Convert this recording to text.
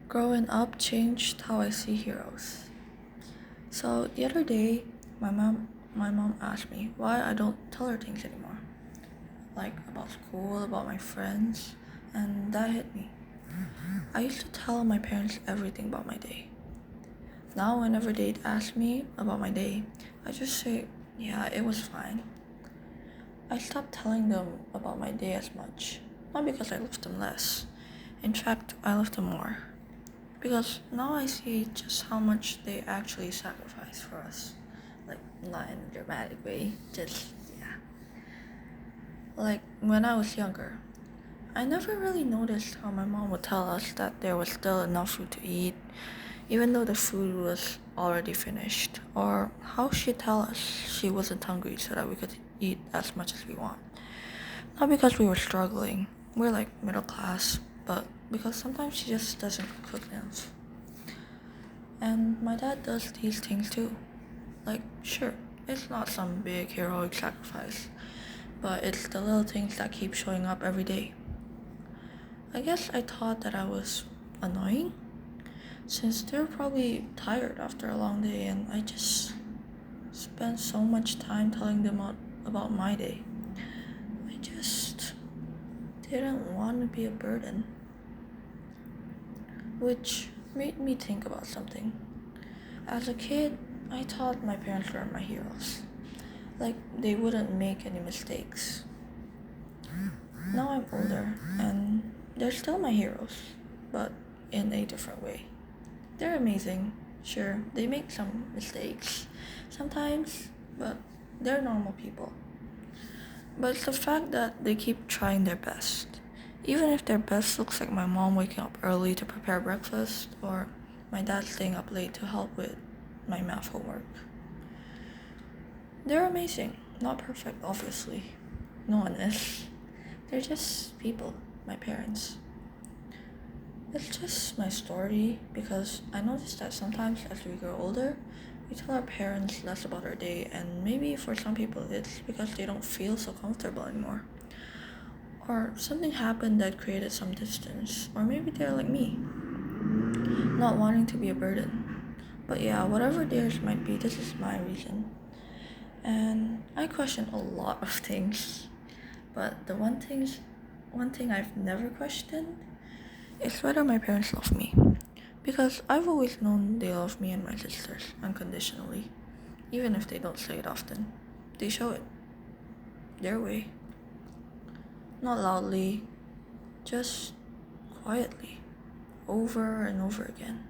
Growing up changed how I see heroes. So the other day, my mom asked me why I don't tell her things anymore, like about school, about my friends, and that hit me. I used to tell my parents everything about my day. Now, whenever they'd ask me about my day, I just say, "Yeah, it was fine." I stopped telling them about my day as much, not because I loved them less. In fact, I loved them more. Because now I see just how much they actually sacrifice for us. Like, not in a dramatic way, just, yeah. Like, when I was younger, I never really noticed how my mom would tell us that there was still enough food to eat, even though the food was already finished, or how she'd tell us she wasn't hungry so that we could eat as much as we want. Not because we were struggling, we're like middle class, but because sometimes she just doesn't cook enough. And my dad does these things too. Like, sure, it's not some big heroic sacrifice, but it's the little things that keep showing up every day. I guess I thought that I was annoying, since they're probably tired after a long day, and I just spent so much time telling them about my day. I just didn't want to be a burden, which made me think about something. As a kid, I thought my parents were my heroes. Like, they wouldn't make any mistakes. Now I'm older, and they're still my heroes, but in a different way. They're amazing. Sure, they make some mistakes sometimes, but they're normal people. But it's the fact that they keep trying their best. Even if their best looks like my mom waking up early to prepare breakfast, or my dad staying up late to help with my math homework. They're amazing. Not perfect, obviously. No one is. They're just people, my parents. It's just my story because I noticed that sometimes as we grow older, we tell our parents less about our day, and maybe for some people it's because they don't feel so comfortable anymore. Or something happened that created some distance, or maybe they're like me, not wanting to be a burden. But yeah, whatever theirs might be, this is my reason. And I question a lot of things, but the one thing I've never questioned is whether my parents love me. Because I've always known they love me and my sisters unconditionally, even if they don't say it often. They show it their way, not loudly, just quietly, over and over again.